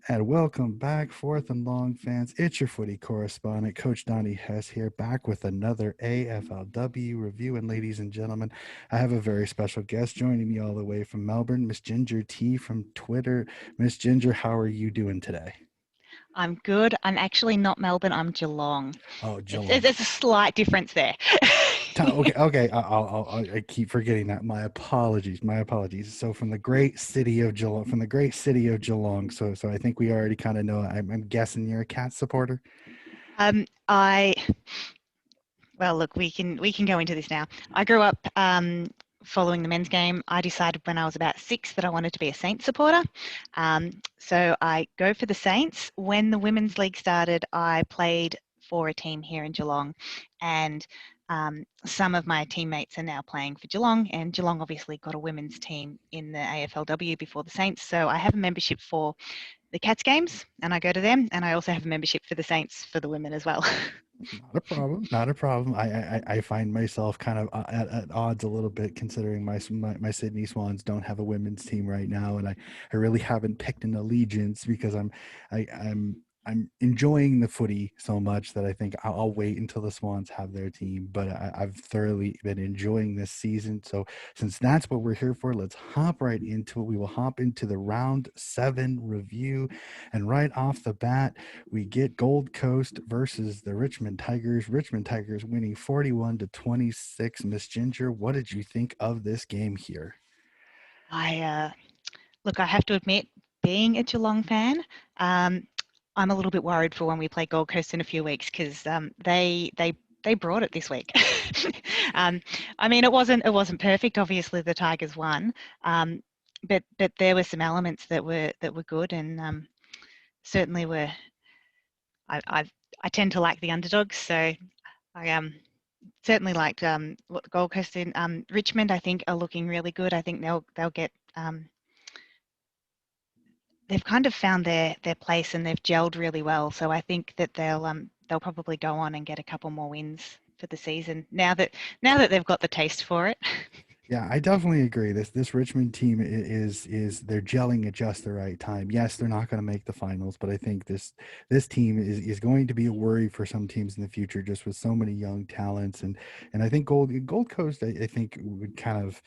And welcome back, fourth and long fans. It's your footy correspondent, Coach Donnie Hess here, back with another AFLW review. And ladies and gentlemen, I have a very special guest joining me all the way from Melbourne, Miss Ginger T from Twitter. Miss Ginger, how are you doing today? I'm good. I'm actually not Melbourne. I'm Geelong. Oh, There's, Geelong. there's a slight difference there. Okay, okay. I keep forgetting that. My apologies. My apologies. So from the great city of Geelong, So I think we already kind of know. I'm guessing you're a cat supporter. I well, look, we can go into this now. I grew up following the men's game. I decided when I was about 6 that I wanted to be a Saints supporter. So I go for the Saints. When the women's league started, I played for a team here in Geelong, and some of my teammates are now playing for Geelong, and Geelong obviously got a women's team in the AFLW before the Saints. So I have a membership for the Cats games, and I go to them, and I also have a membership for the Saints for the women as well. Not a problem. Not a problem. I find myself kind of at odds a little bit considering my Sydney Swans don't have a women's team right now, and I really haven't picked an allegiance because I'm enjoying the footy so much that I think I'll wait until the Swans have their team. But I've thoroughly been enjoying this season. So since that's what we're here for, let's hop right into it. We will hop into the round 7 review, and right off the bat, we get Gold Coast versus the Richmond Tigers. Richmond Tigers winning 41-26. Miss Ginger, what did you think of this game here? I Look, I have to admit, being a Geelong fan, um, I'm a little bit worried for when we play Gold Coast in a few weeks because they brought it this week. um, I mean, it wasn't perfect. Obviously, the Tigers won, um, but there were some elements that were good, and certainly were. I I tend to like the underdogs, so I certainly liked what the Gold Coast in Richmond. I think are looking really good. I think they'll get. They've kind of found their place and they've gelled really well. So I think that they'll probably go on and get a couple more wins for the season now that they've got the taste for it. Yeah, I definitely agree. This Richmond team is they're gelling at just the right time. Yes, they're not going to make the finals, but I think this team is going to be a worry for some teams in the future, just with so many young talents. And I think Gold Coast, I think would kind of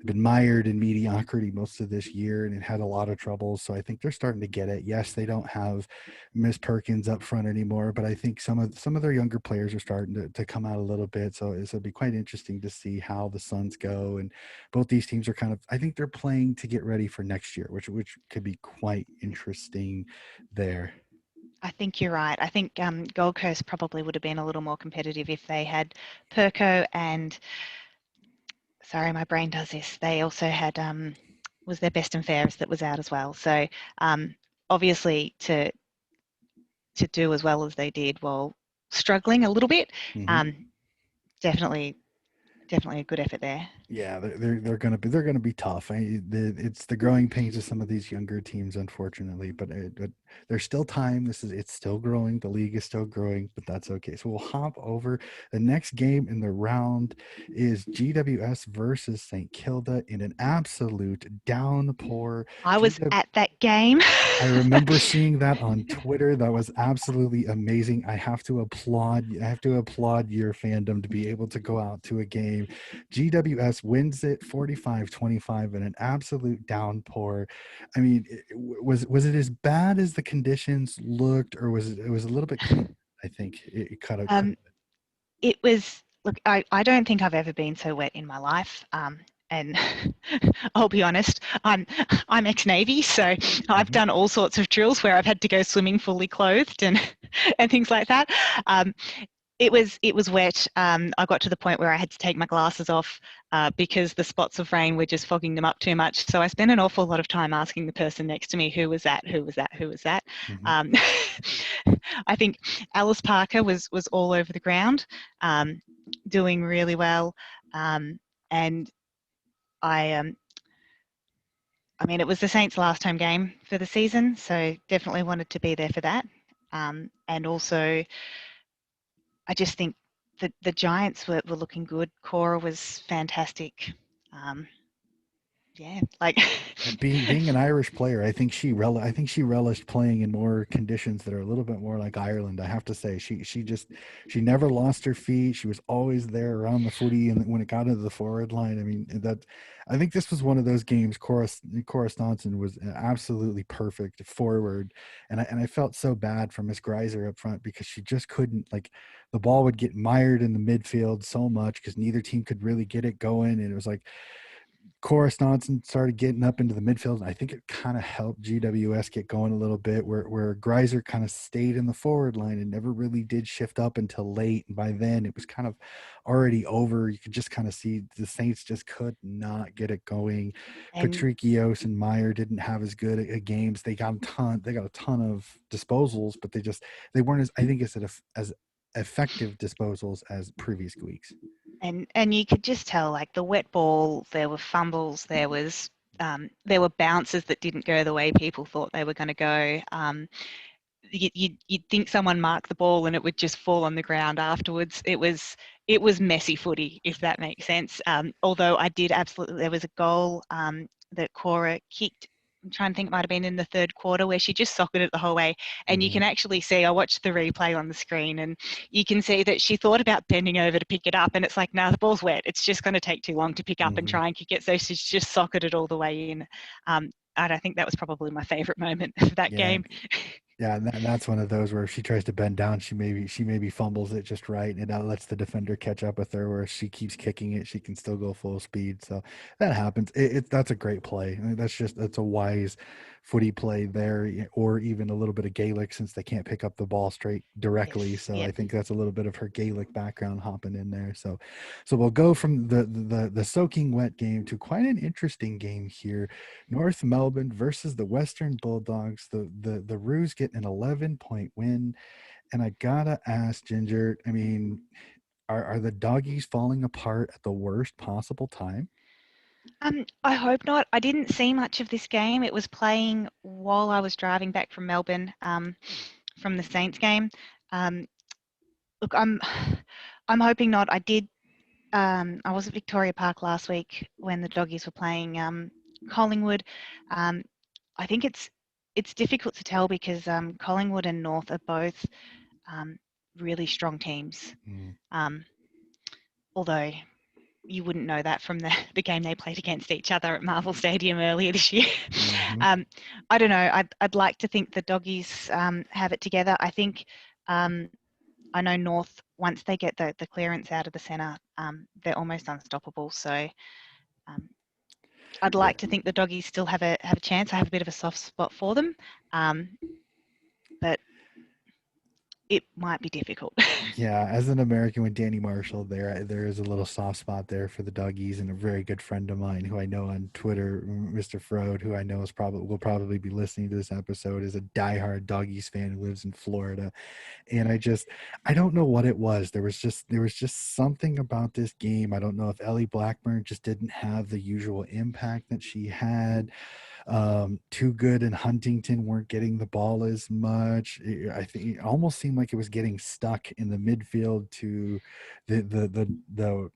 been mired in mediocrity most of this year, and it had a lot of troubles. So I think they're starting to get it. Yes, they don't have Miss Perkins up front anymore, but I think some of their younger players are starting to come out a little bit. So it'll be quite interesting to see how the Suns go, and both these teams are kind of, I think they're playing to get ready for next year, which could be quite interesting there. I think you're right. I think Gold Coast probably would have been a little more competitive if they had Perko and sorry, my brain does this. They also had was their best and fairest that was out as well. So obviously to do as well as they did while struggling a little bit, Hmm. um, definitely definitely a good effort there. Yeah, they're gonna be tough. It's the growing pains of some of these younger teams, unfortunately, but there's still time. It's still growing. The league is still growing, but that's okay. So we'll hop over. The next game in the round is GWS versus St. Kilda in an absolute downpour. I was GW at that game. I remember seeing that on Twitter. That was absolutely amazing. I have to applaud your fandom to be able to go out to a game. GWS wins it 45-25 in an absolute downpour. I mean, was it as bad as the conditions looked, or was a little bit clean? I think it cut um, it was, look, I don't think I've ever been so wet in my life. And I'll be honest, I'm ex-Navy, so I've Mhm. done all sorts of drills where I've had to go swimming fully clothed and and things like that. Um, it was wet. I got to the point where I had to take my glasses off because the spots of rain were just fogging them up too much. So I spent an awful lot of time asking the person next to me, who was that? Who was that? Who was that? Mhm. Um, I think Alice Parker was all over the ground, um, doing really well, and I I mean, it was the Saints' last home game for the season, so definitely wanted to be there for that. And also, I just think the Giants were looking good. Cora was fantastic. Um, yeah, like Being an Irish player, I think she relished playing in more conditions that are a little bit more like Ireland. I have to say, she never lost her feet. She was always there around the footy, and when it got into the forward line, I mean that. I think this was one of those games. Coruscant was absolutely perfect forward, and I felt so bad for Miss Greiser up front because she just couldn't, like, the ball would get mired in the midfield so much because neither team could really get it going, and it was like Coruscant started getting up into the midfield, and I think it kind of helped GWS get going a little bit, where Greiser kind of stayed in the forward line and never really did shift up until late. And by then, it was kind of already over. You could just kind of see the Saints just could not get it going. and Patrikios and Meyer didn't have as good a games. They got a ton of disposals, but they weren't as, I think, as effective disposals as previous weeks. and you could just tell, like, the wet ball, there were fumbles, there were bounces that didn't go the way people thought they were going to go. You'd think someone marked the ball and it would just fall on the ground afterwards. It was messy footy, if that makes sense. Although there was a goal that Cora kicked. I'm trying to think, it might have been in the third quarter, where she just socketed it the whole way. And you can actually see, I watched the replay on the screen, and you can see that she thought about bending over to pick it up, and it's like, no, the ball's wet. It's just going to take too long to pick up and try and kick it. So she's just socketed it all the way in. And I think that was probably my favourite moment of that Yeah. game. Yeah, and that's one of those where if she tries to bend down, she maybe fumbles it just right, and that lets the defender catch up with her. Where she keeps kicking it, she can still go full speed. So that happens. That's a great play. I mean, that's a wise footy play there, or even a little bit of Gaelic, since they can't pick up the ball straight directly. Yes, So yeah. I think that's a little bit of her Gaelic background hopping in there. So we'll go from the soaking wet game to quite an interesting game here. North Melbourne versus the Western Bulldogs. The Roos get an 11-point win. And I gotta ask, Ginger, I mean, are the doggies falling apart at the worst possible time? I hope not. I didn't see much of this game. It was playing while I was driving back from Melbourne, from the Saints game. Um, Look, I'm hoping not. I was at Victoria Park last week when the doggies were playing Collingwood. Um, I think it's difficult to tell because Collingwood and North are both um, really strong teams. Mm. Um, Although you wouldn't know that from the game they played against each other at Marvel Stadium earlier this year. Mm-hmm. I don't know. I'd like to think the doggies have it together. I think I know North, once they get the clearance out of the centre, they're almost unstoppable. So um, I'd Yeah. like to think the doggies still have a chance. I have a bit of a soft spot for them, but it might be difficult. Yeah, as an American with Danny Marshall, there is a little soft spot there for the doggies, and a very good friend of mine who I know on Twitter, Mr. Frode, who I know will probably be listening to this episode, is a diehard doggies fan who lives in Florida. And I don't know what it was. There was just something about this game. I don't know if Ellie Blackburn just didn't have the usual impact that she had. Too Good and Huntington weren't getting the ball as much. I think it almost seemed like it was getting stuck in the midfield to the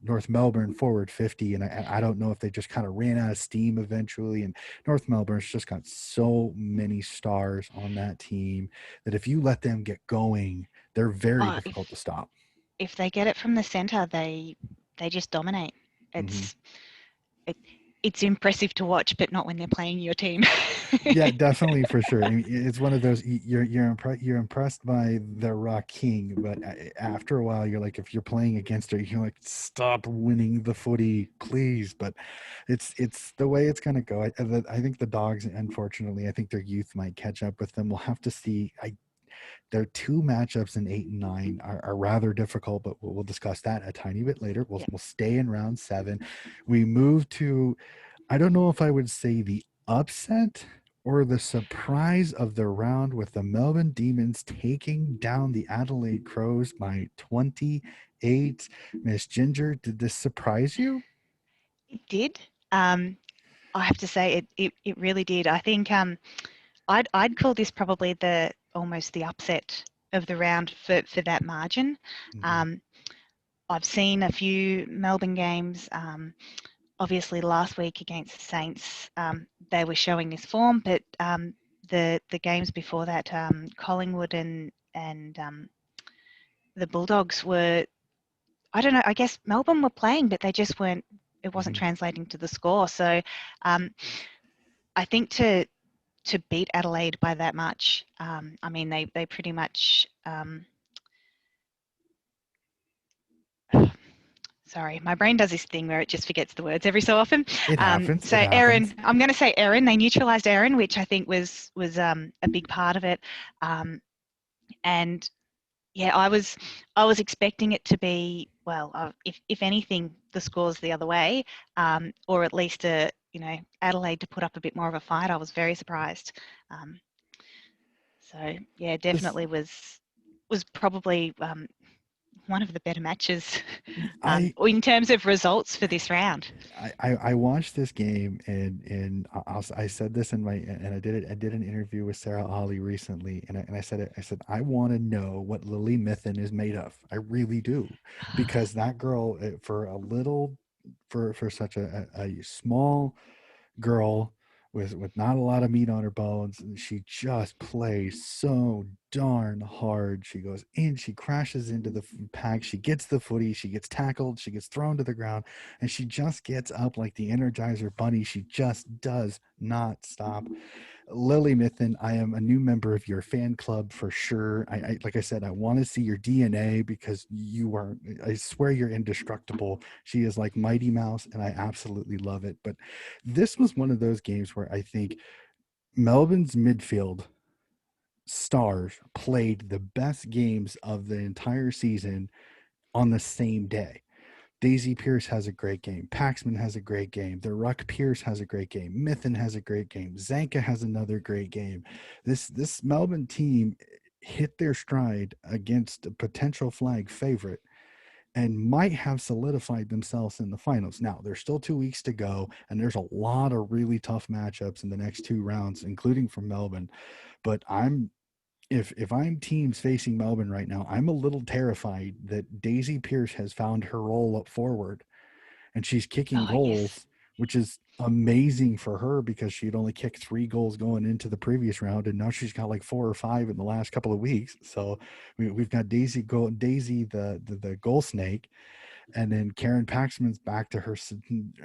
North Melbourne forward 50, and I don't know if they just kind of ran out of steam eventually. And North Melbourne's just got so many stars on that team that if you let them get going, they're very Oh, difficult to stop. if they get it from the centre, they just dominate. Hmm. It's it, it's impressive to watch, but not when they're playing your team. Yeah, definitely, for sure. I mean, it's one of those, you're impressed by the Rock King, but after a while, you're like, if you're playing against her, you're like, stop winning the footy, please. But it's the way it's gonna go. I think the Dogs, unfortunately, I think their youth might catch up with them. We'll have to see. Their two matchups in 8 and 9 are rather difficult, but we'll discuss that a tiny bit later. We'll Yeah. we'll stay in round 7. We move to, I don't know if I would say the upset or the surprise of the round, with the Melbourne Demons taking down the Adelaide Crows by 28. Miss Ginger, did this surprise you? It did. I have to say it really did. I think I'd call this probably the almost the upset of the round for that margin. Mm-hmm. Um, I've seen a few Melbourne games. obviously last week against the Saints, they were showing this form, but the games before that, Collingwood and the Bulldogs were, I don't know, I guess Melbourne were playing, but they just weren't, it wasn't translating to the score. So I think to beat Adelaide by that much, I mean, they pretty much, sorry, my brain does this thing where it just forgets the words every so often. It happens. So Erin, I'm going to say Erin, they neutralised Erin, which I think was a big part of it. And yeah, I was expecting it to be, well, if anything, the score's the other way, or at least Adelaide to put up a bit more of a fight. I was very surprised. So yeah, definitely was probably one of the better matches in terms of results for this round. I watched this game and I said this I did an interview with Sarah Ollie recently, and I said I want to know what Lily Mithen is made of. I really do, because that girl, for such a small girl with not a lot of meat on her bones, she just plays so darn hard. She goes in, she crashes into the pack, she gets the footy, she gets tackled, she gets thrown to the ground, and she just gets up like the Energizer Bunny. She just does not stop. Lily Mithen, I am a new member of your fan club for sure. I like I said, I want to see your DNA, because I swear you're indestructible. She is like Mighty Mouse, and I absolutely love it. But this was one of those games where I think Melbourne's midfield stars played the best games of the entire season on the same day. Daisy Pierce has a great game. Paxman has a great game. The Ruck Pierce has a great game. Mithen has a great game. Zanka has another great game. This Melbourne team hit their stride against a potential flag favorite and might have solidified themselves in the finals. Now, there's still 2 weeks to go, and there's a lot of really tough matchups in the next 2 rounds, including from Melbourne. But if I'm teams facing Melbourne right now, I'm a little terrified that Daisy Pierce has found her role up forward, and she's kicking goals, yes, which is amazing for her, because she had only kicked 3 goals going into the previous round, and now she's got like 4 or 5 in the last couple of weeks. So we've got Daisy the goal snake. And then Karen Paxman's back to her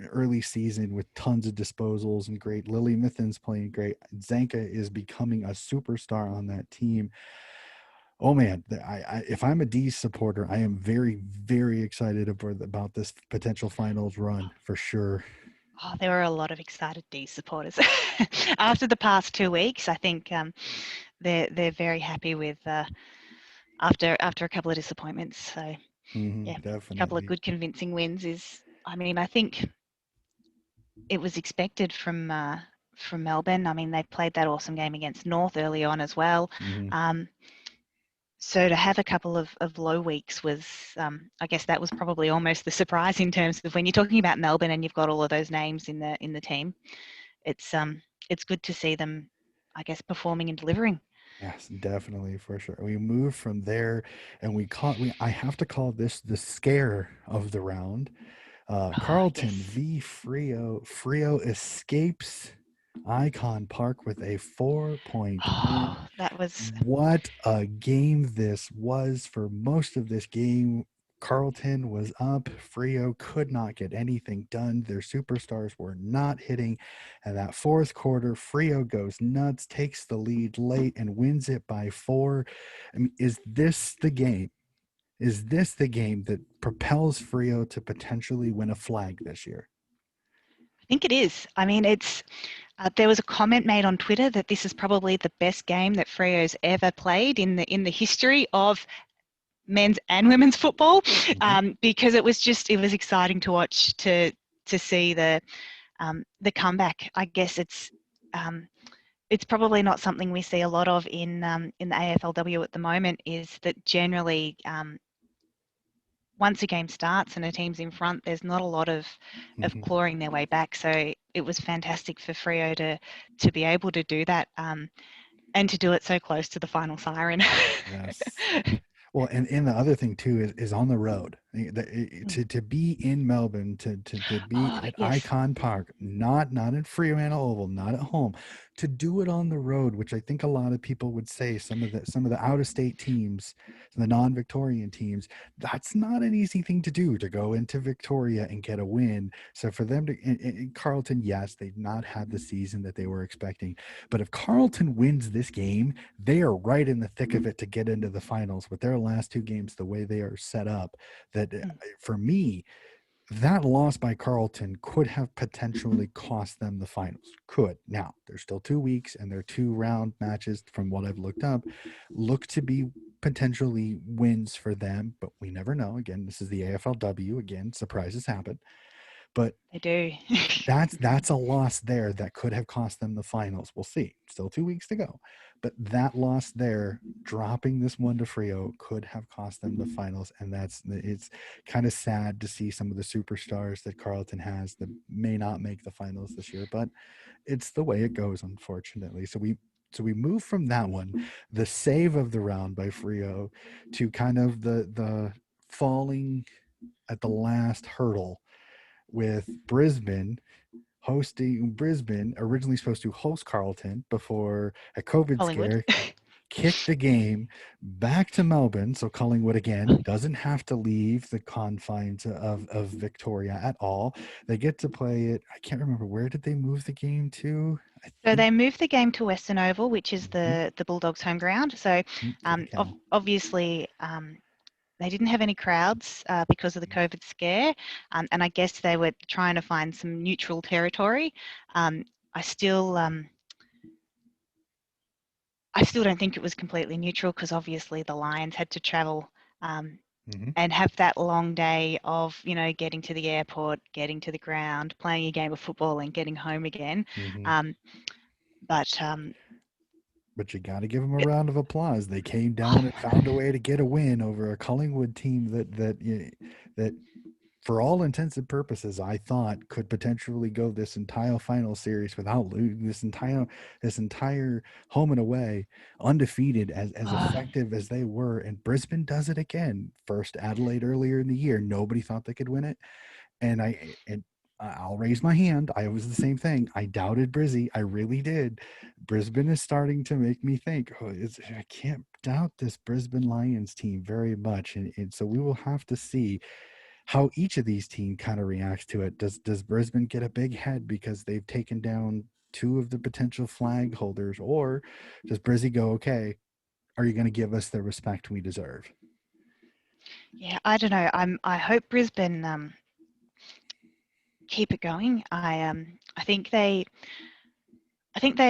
early season with tons of disposals and great. Lily Mithen's playing great. Zanka is becoming a superstar on that team. Oh man, if I'm a D supporter, I am very, very excited about this potential finals run for sure. Oh, there were a lot of excited D supporters after the past 2 weeks. I think they're very happy with after a couple of disappointments. So yeah, Definitely. a couple of good convincing wins is. I mean, I think it was expected from Melbourne. I mean, they played that awesome game against North early on as well. So to have a couple of low weeks was, I guess that was probably almost the surprise in terms of when you're talking about Melbourne and you've got all of those names in the team. It's good to see them, I guess, performing and delivering. Yes, definitely, for sure. We moved from there, and I have to call this the scare of the round. Carlton Yes. v Frio. Frio escapes Icon Park with a 4-point win. That was. What a game this was. For most of this game, Carlton was up. Frio could not get anything done. Their superstars were not hitting. And that fourth quarter, Frio goes nuts, takes the lead late, and wins it by 4. I mean, is this the game? Is this the game that propels Frio to potentially win a flag this year? I think it is. I mean, it's. There was a comment made on Twitter that this is probably the best game that Freo's ever played in the history of men's and women's football, because it was exciting to watch, to see the comeback. I guess it's probably not something we see a lot of in the AFLW at the moment. Is that generally once a game starts and a team's in front, there's not a lot of clawing their way back. So it was fantastic for Freo to be able to do that, and to do it so close to the final siren. Yes. Well, and the other thing too is on the road. To be in Melbourne, to be Oh, at yes. Icon Park, not in Fremantle Oval, not at home, to do it on the road, which I think a lot of people would say some of the out of state teams, the non-Victorian teams, that's not an easy thing to do, to go into Victoria and get a win. So for them to, and Carlton, yes, they've not had the season that they were expecting, but if Carlton wins this game, they are right in the thick of it to get into the finals with their last two games, the way they are set up. That Mm. for me, that loss by Carlton could have potentially cost them the finals. Could. Now, there's still 2 weeks and their 2 round matches, from what I've looked up, look to be potentially wins for them, but we never know. Again, this is the AFLW. Again, surprises happen. But They do. that's a loss there that could have cost them the finals. We'll see. Still 2 weeks to go. But that loss there, dropping this one to Frio, could have cost them the finals. And it's kind of sad to see some of the superstars that Carlton has that may not make the finals this year, but it's the way it goes, unfortunately. So we move from that one, the save of the round by Frio, to kind of the falling at the last hurdle with Brisbane hosting. Brisbane originally supposed to host Carlton before a COVID Collingwood. scare kicked the game back to Melbourne. So Collingwood again doesn't have to leave the confines of Victoria at all. They get to play it. I can't remember, where did they move the game to? I So think they moved the game to Western Oval, which is mhm, the Bulldogs' home ground. So for the cow. obviously they didn't have any crowds because of the COVID scare, and I guess they were trying to find some neutral territory. Um, I still I still don't think it was completely neutral, because obviously the Lions had to travel um, Mm-hmm, and have that long day of, getting to the airport, getting to the ground, playing a game of football, and getting home again. mm-hmm. Um, but But you got to give them a round of applause. They came down and found a way to get a win over a Collingwood team that for all intents and purposes, I thought could potentially go this entire final series without losing, this entire home and away undefeated, as effective as they were. And Brisbane does it again. First Adelaide earlier in the year, nobody thought they could win it, and I'll raise my hand. I was the same thing. I doubted Brizzy. I really did. Brisbane is starting to make me think, I can't doubt this Brisbane Lions team very much. And so we will have to see how each of these teams kind of reacts to it. Does Brisbane get a big head because they've taken down two of the potential flag holders, or does Brizzy go, okay, are you going to give us the respect we deserve? yeah, I don't know. I hope Brisbane keep it going. I think there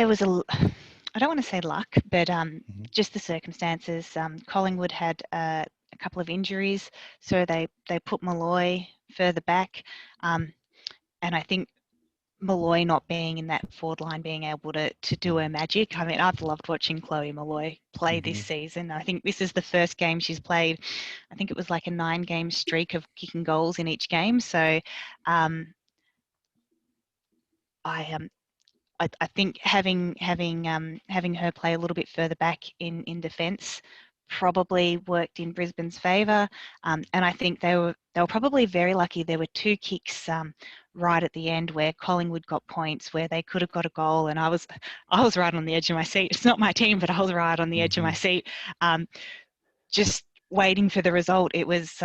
was I don't want to say luck, but Mhm, just the circumstances. Collingwood had a couple of injuries, so they put Malloy further back, and I think Malloy not being in that forward line, being able to do her mhm, magic. I mean, I've loved watching Chloe Malloy play this mhm, season. I think this is the first game she's played. I think it was like a 9-game streak of kicking goals in each game. So um, I I think having her play a little bit further back in defence probably worked in Brisbane's favour, and I think they were probably very lucky. There were two kicks right at the end where Collingwood got points, where they could have got a goal, and I was right on the edge of my seat. It's not my team, but I was right on the edge of my mhm, seat, just waiting for the result. It was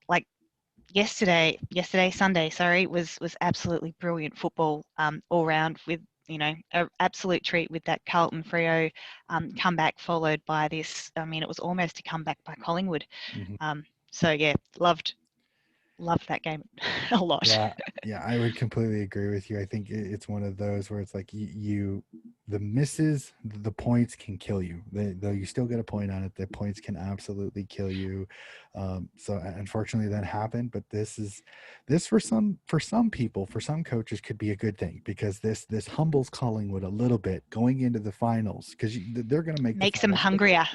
like Sunday, sorry, was absolutely brilliant football all round, with an absolute treat with that Carlton Freo comeback, followed by this. I mean, it was almost a comeback by Collingwood. mhm. So yeah, loved that game a lot. Yeah, yeah, I would completely agree with you. I think it's one of those where it's like the misses, the points can kill you. Though you still get a point on it, the points can absolutely kill you. So unfortunately, that happened. But this for some people, for some coaches, could be a good thing, because this humbles Collingwood a little bit going into the finals, because they're going to make the Makes them finals. hungrier.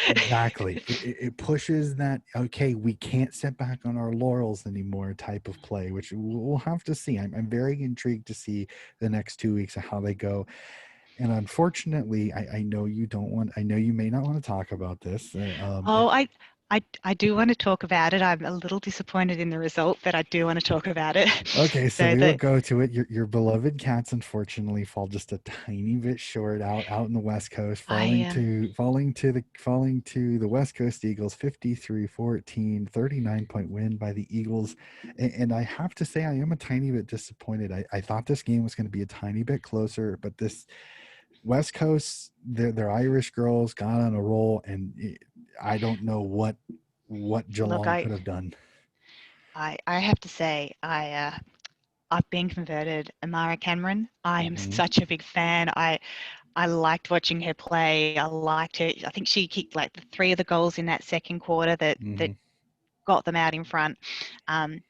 Exactly. It pushes that, okay, we can't sit back on our laurels anymore type of play, which we'll have to see. I'm very intrigued to see the next 2 weeks of how they go. And unfortunately, I know you don't want, I know you may not want to talk about this. Oh, I do want to talk about it. I'm a little disappointed in the result, but I do want to talk about it. Okay, so So we will the go to it. Your beloved Cats unfortunately fall just a tiny bit short out in the West Coast, I falling to the West Coast Eagles 53-14, 39-point win by the Eagles. And I have to say I am a tiny bit disappointed. I thought this game was going to be a tiny bit closer, but this West Coast, their Irish girls got on a roll, and I don't know what look, Geelong could have done. I have to say I've been converted. Amara Cameron. I am Hmm. such a big fan. I liked watching her play. I liked her. I think she kicked like the three of the goals in that second quarter that Hmm. got them out in front. Um,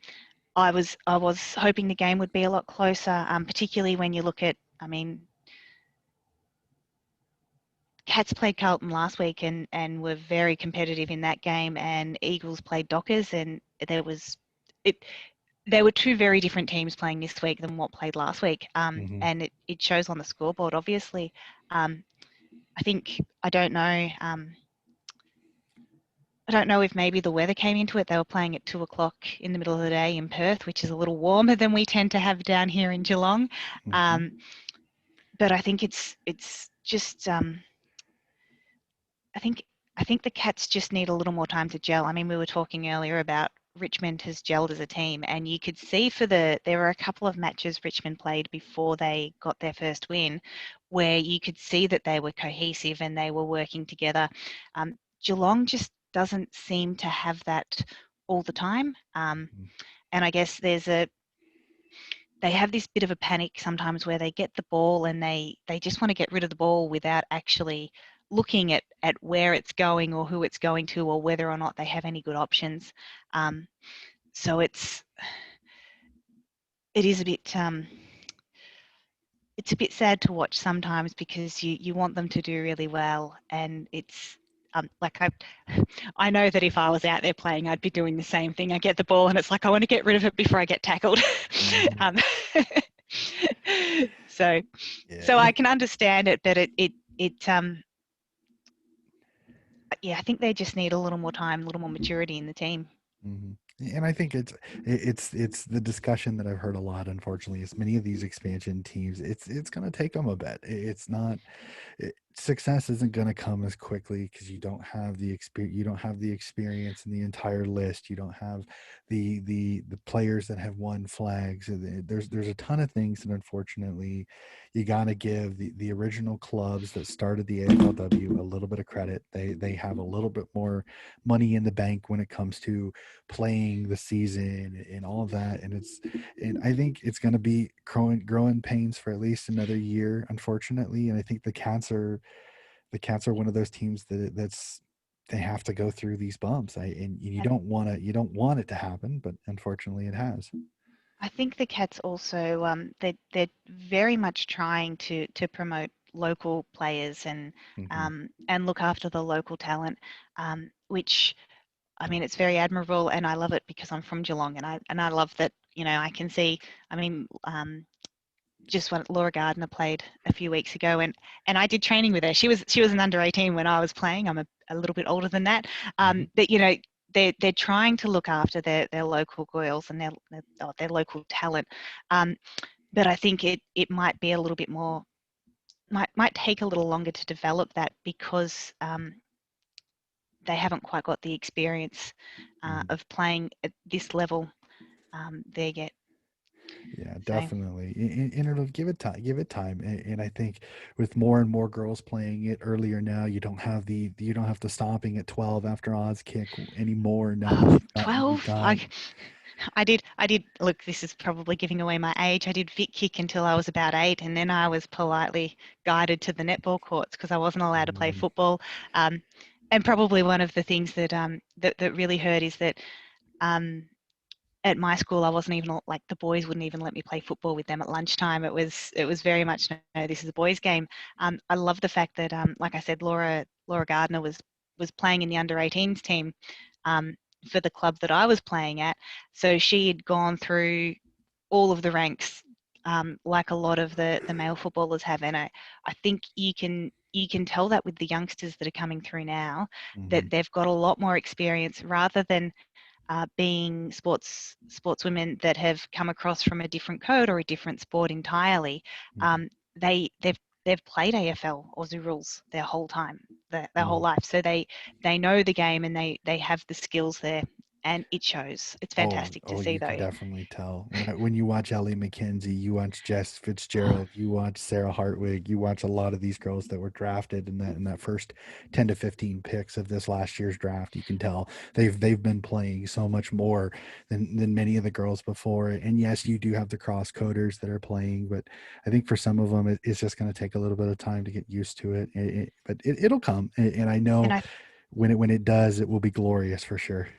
I was hoping the game would be a lot closer, particularly when you look at. I mean, Cats played Carlton last week and were very competitive in that game, and Eagles played Dockers, and it. There were two very different teams playing this week than what played last week, Hmm. and it shows on the scoreboard. Obviously, um, I think I don't know if maybe the weather came into it. They were playing at 2 o'clock in the middle of the day in Perth, which is a little warmer than we tend to have down here in Geelong. Um, Hmm. but I think it's just I think I think the Cats just need a little more time to gel. I mean, we were talking earlier about Richmond has gelled as a team, and you could see there were a couple of matches Richmond played before they got their first win, where you could see that they were cohesive and they were working together. Geelong just doesn't seem to have that all the time, and I guess they have this bit of a panic sometimes where they get the ball and they just want to get rid of the ball without actually looking at where it's going or who it's going to or whether or not they have any good options. Um, so it is a bit it's a bit sad to watch sometimes because you want them to do really well, and it's like I know that if I was out there playing, I'd be doing the same thing. I get the ball and it's like I want to get rid of it before I get tackled. Hmm. um, so Yeah, so I can understand it, but it yeah, I think they just need a little more time, a little more maturity in the team. mhm. And I think it's the discussion that I've heard a lot. Unfortunately, is many of these expansion teams. It's going to take them a bit. It's not success isn't going to come as quickly because you don't have the experience. You don't have the experience in the entire list. You don't have the players that have won flags. There's a ton of things that unfortunately you got to give the original clubs that started the AFLW a little bit of credit. They have a little bit more money in the bank when it comes to playing the season and all of that. And I think it's going to be growing pains for at least another year, unfortunately. And I think the Cats are one of those teams that's they have to go through these bumps. And you don't want it to happen, but unfortunately it has. I think the Cats also they're very much trying to promote local players Hmm. and look after the local talent, which I mean it's very admirable, and I love it because I'm from Geelong, and I love that I can see. I mean, just when Laura Gardner played a few weeks ago, and I did training with her. She was an under-18 when I was playing. I'm a little bit older than that, Hmm. but they're trying to look after their local girls and their local talent. Um, but I think it might be a little bit more might take a little longer to develop that because they haven't quite got the experience Hmm. of playing at this level there yet. Yeah, So definitely. And it'll give it time. And I think with more and more girls playing it earlier now, you don't have the stopping at 12 after odds kick anymore. Now you've 12. got I did look, this is probably giving away my age. I did Vic kick until I was about 8, and then I was politely guided to the netball courts because I wasn't allowed to play mm, football. Um, and probably one of the things that really hurt is that um, at my school I wasn't even like the boys wouldn't even let me play football with them at lunchtime. It was very much no, this is a boys' game. I love the fact that like I said, Laura Gardner was playing in the under-18s team. Um, for the club that I was playing at. So she had gone through all of the ranks like a lot of the male footballers have. And I think you can tell that with the youngsters that are coming through now, that Mm-hmm. they've got a lot more experience rather than being sportswomen that have come across from a different code or a different sport entirely. Mm-hmm. They've played AFL Aussie rules their whole time, their whole Oh, life, so they know the game and they have the skills there, and it shows. It's oh, fantastic to oh! see, You can though. definitely tell when you watch Ellie McKenzie, you watch Jess Fitzgerald, you watch Sarah Hartwig, you watch a lot of these girls that were drafted in that first 10 to 15 picks of this last year's draft. You can tell they've been playing so much more than many of the girls before. And yes, you do have the cross coders that are playing, but I think for some of them, it's just going to take a little bit of time to get used to it. But it'll come, and I know And I when it does, it will be glorious for sure.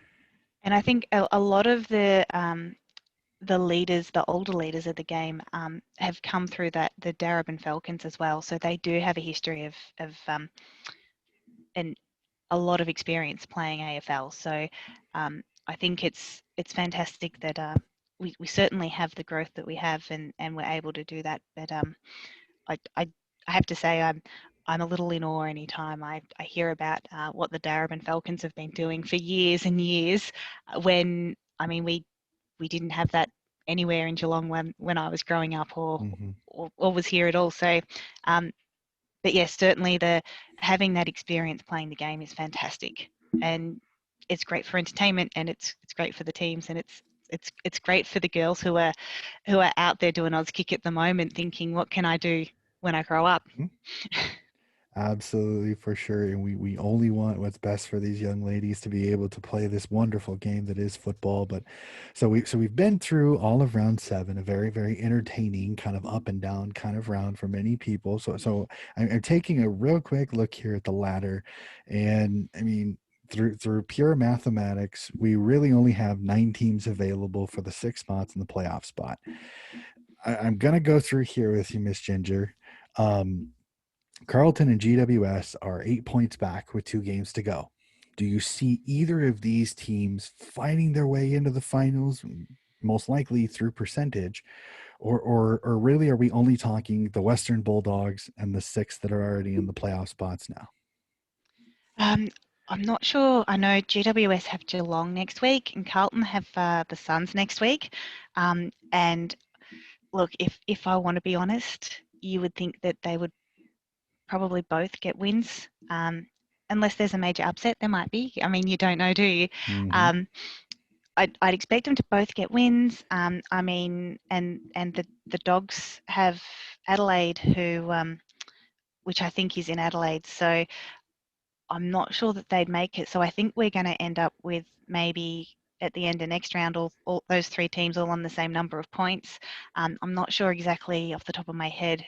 and I think a lot of the leaders, the older leaders of the game, have come through the Darebin Falcons as well. So they do have a history of and a lot of experience playing AFL. So I think it's fantastic that we certainly have the growth that we have, and we're able to do that. But I, I I have to say I'm a little in awe anytime I hear about what the Darebin Falcons have been doing for years and years. When I mean we didn't have that anywhere in Geelong when I was growing up, Hmm. or was here at all. So but yes, certainly the having that experience playing the game is fantastic, and it's great for entertainment, and it's great for the teams, and it's great for the girls who are out there doing Auskick at the moment, thinking, what can I do when I grow up? Absolutely, for sure. And we only want what's best for these young ladies to be able to play this wonderful game that is football. But we've been through all of round seven, a very, very entertaining kind of up and down kind of round for many people. I'm taking a real quick look here at the ladder. And I mean, through pure mathematics, we really only have 9 teams available for the 6 spots in the playoff spot. I'm gonna go through here with you, Miss Ginger. Um, Carlton and GWS are 8 points back with 2 games to go. Do you see either of these teams fighting their way into the finals, most likely through percentage, or really are we only talking the Western Bulldogs and the 6 that are already in the playoff spots now? Um, I'm not sure. I know GWS have Geelong next week, and Carlton have the Suns next week. And look, if I want to be honest, you would think that they would probably both get wins. Unless there's a major upset, there might be. I mean, you don't know, do you? Mm-hmm. Um, I'd expect them to both get wins. I mean, and the Dogs have Adelaide, which I think is in Adelaide. So I'm not sure that they'd make it. So I think we're going to end up with maybe at the end of next round, all those 3 teams all on the same number of points. I'm not sure exactly off the top of my head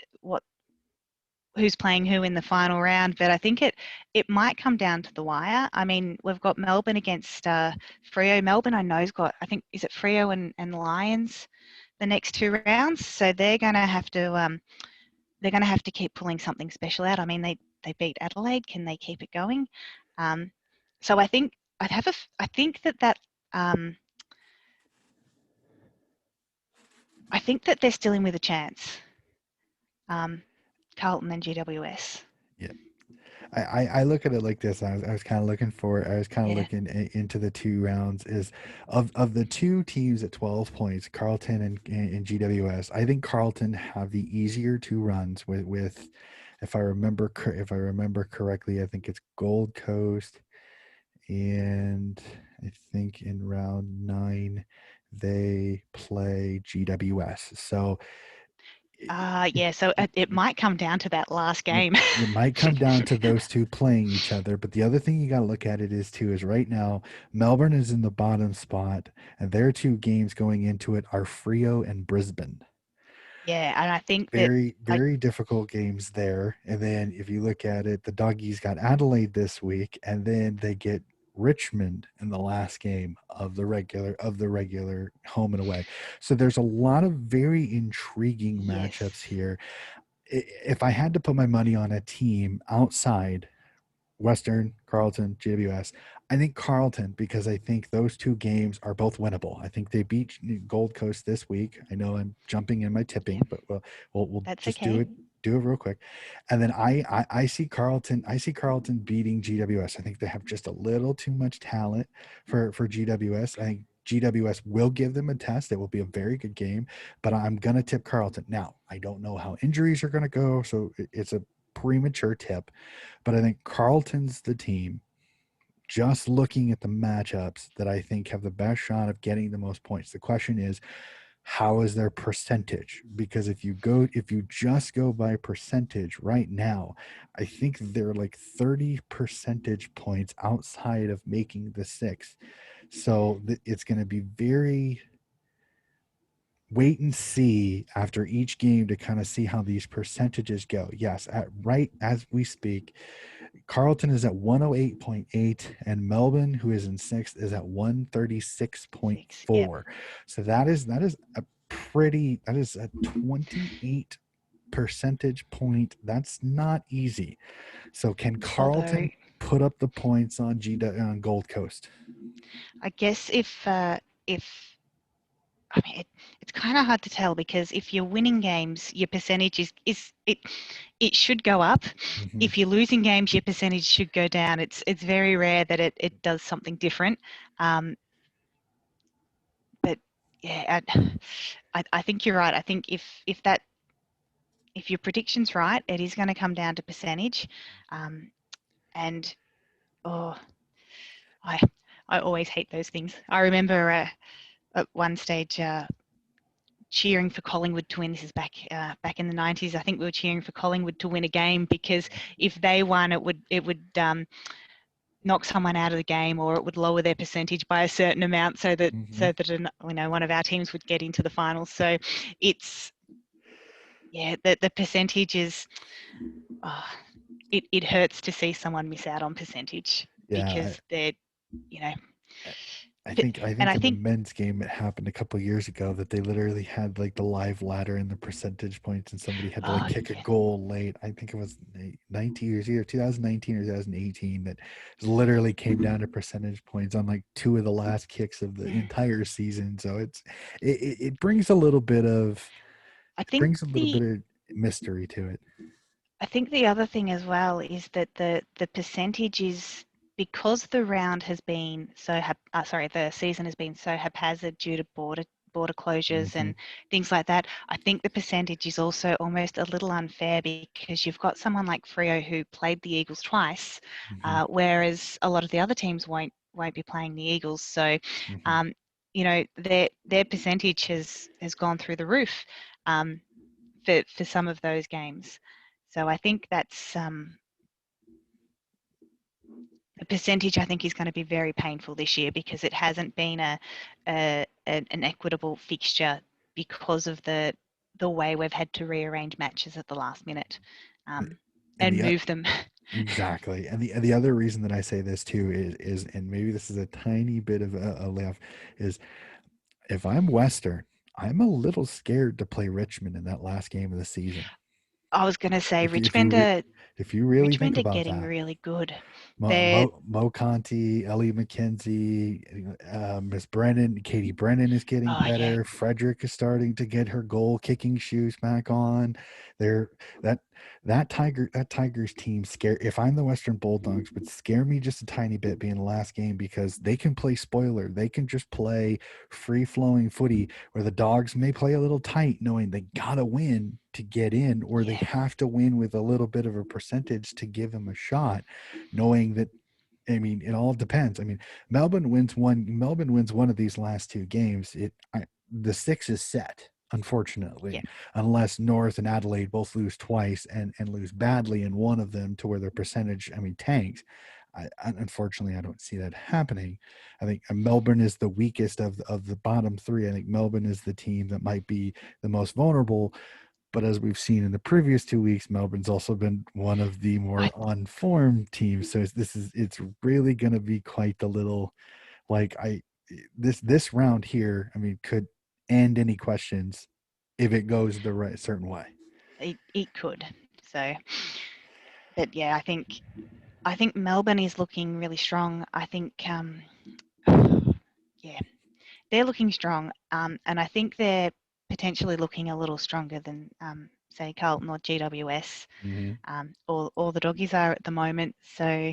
who's playing who in the final round, but I think it might come down to the wire. I mean, we've got Melbourne against Freo. Melbourne, I know, has got, I think, is it Freo and Lions the next 2 rounds? So they're going to have to keep pulling something special out. I mean, they beat Adelaide. Can they keep it going? Um, so I think um, I think that they're still in with a chance. Um, Carlton and GWS. Yeah. I look at it like this. I was kind of looking for. I was kind of Yeah. looking into the 2 rounds. Is of the 2 teams at 12 points, Carlton and GWS. I think Carlton have the easier 2 runs with, if I remember correctly, I think it's Gold Coast, and I think in round 9 they play GWS. So Yeah, so it might come down to that last It, game. it might come down to those 2 playing each other, but the other thing you got to look at it is too is right now Melbourne is in the bottom spot, and their 2 games going into it are Frio and Brisbane. Yeah, and I think that Very, I very difficult games there. And then if you look at it, the doggies got Adelaide this week, and then they get Richmond in the last game of the regular home and away. So there's a lot of very intriguing yes, matchups here. If I had to put my money on a team outside Western, Carlton, GWS, I think Carlton, because I think those 2 games are both winnable. I think they beat Gold Coast this week. I know I'm jumping in my yeah, tipping, but we'll that's just do okay. it. do it real quick. And then I see Carlton. I see Carlton beating GWS. I think they have just a little too much talent for GWS. I think GWS will give them a test. It will be a very good game, but I'm gonna tip Carlton. Now I don't know how injuries are gonna go, so it's a premature tip. But I think Carlton's the team, just looking at the matchups, that I think have the best shot of getting the most points. The question is, how is their percentage? Because if you just go by percentage right now, I think they're like 30 percentage points outside of making the six. So it's going to be very wait and see after each game to kind of see how these percentages go. Yes, right as we speak, Carlton is at 108.8, and Melbourne, who is in sixth, is at 136.4. Yep. So that is a 28 percentage point. That's not easy. So can Carlton Although put up the points on Gold Coast? I guess if I mean, it's kind of hard to tell, because if you're winning games, your percentage it should go up. Mm-hmm. If you're losing games, your percentage should go down. It's very rare that it does something different. But yeah, I think you're right. I think if your prediction's right, it is going to come down to percentage. And oh, I always hate those things. I remember at one stage cheering for Collingwood to win. This is back in the 90s. I think we were cheering for Collingwood to win a game, because if they won, it would knock someone out of the game, or it would lower their percentage by a certain amount, so that one of our teams would get into the finals. So it's the percentage is it hurts to see someone miss out on percentage, because they're I think in the men's game, it happened a couple of years ago that they literally had like the live ladder and the percentage points, and somebody had to like kick a goal late. I think it was 19 years, either 2019 or 2018, that literally came down to percentage points on like two of the last kicks of the entire season. So it brings a little bit of mystery to it. I think the other thing as well is that the percentage is, because the round has been the season has been so haphazard due to border closures and things like that. I think the percentage is also almost a little unfair, because you've got someone like Freo who played the Eagles twice, whereas a lot of the other teams won't be playing the Eagles. So, their percentage has gone through the roof for some of those games. So I think that's the percentage, I think, is going to be very painful this year, because it hasn't been an equitable fixture, because of the way we've had to rearrange matches at the last minute and move them. Exactly. And the other reason that I say this too is and maybe this is a tiny bit of a laugh, is if I'm Western, I'm a little scared to play Richmond in that last game of the season. I was going to say Richmond if you really think are about getting that, really good. Mo Conti, Ellie McKenzie, Miss Brennan, Katie Brennan is getting better. Yeah. Frederick is starting to get her goal kicking shoes back on. That Tigers team if I'm the Western Bulldogs, would scare me just a tiny bit being the last game, because they can play spoiler. They can just play free flowing footy, where the Dogs may play a little tight, knowing they gotta win to get in, or they have to win with a little bit of a percentage to give them a shot, knowing that, I mean, it all depends. I mean, Melbourne wins one of these last two games. The six is set, unfortunately, unless North and Adelaide both lose twice and lose badly in one of them, to where their percentage, tanks. Unfortunately, I don't see that happening. I think Melbourne is the weakest of the bottom three. I think Melbourne is the team that might be the most vulnerable. But as we've seen in the previous 2 weeks, Melbourne's also been one of the more on-form teams. So it's really going to be quite the little, this round here, could end any questions if it goes the right certain way. It could. So, but yeah, I think Melbourne is looking really strong. I think, they're looking strong, and I think they're potentially looking a little stronger than say Carlton or GWS, Mm-hmm. or the Doggies are at the moment. So,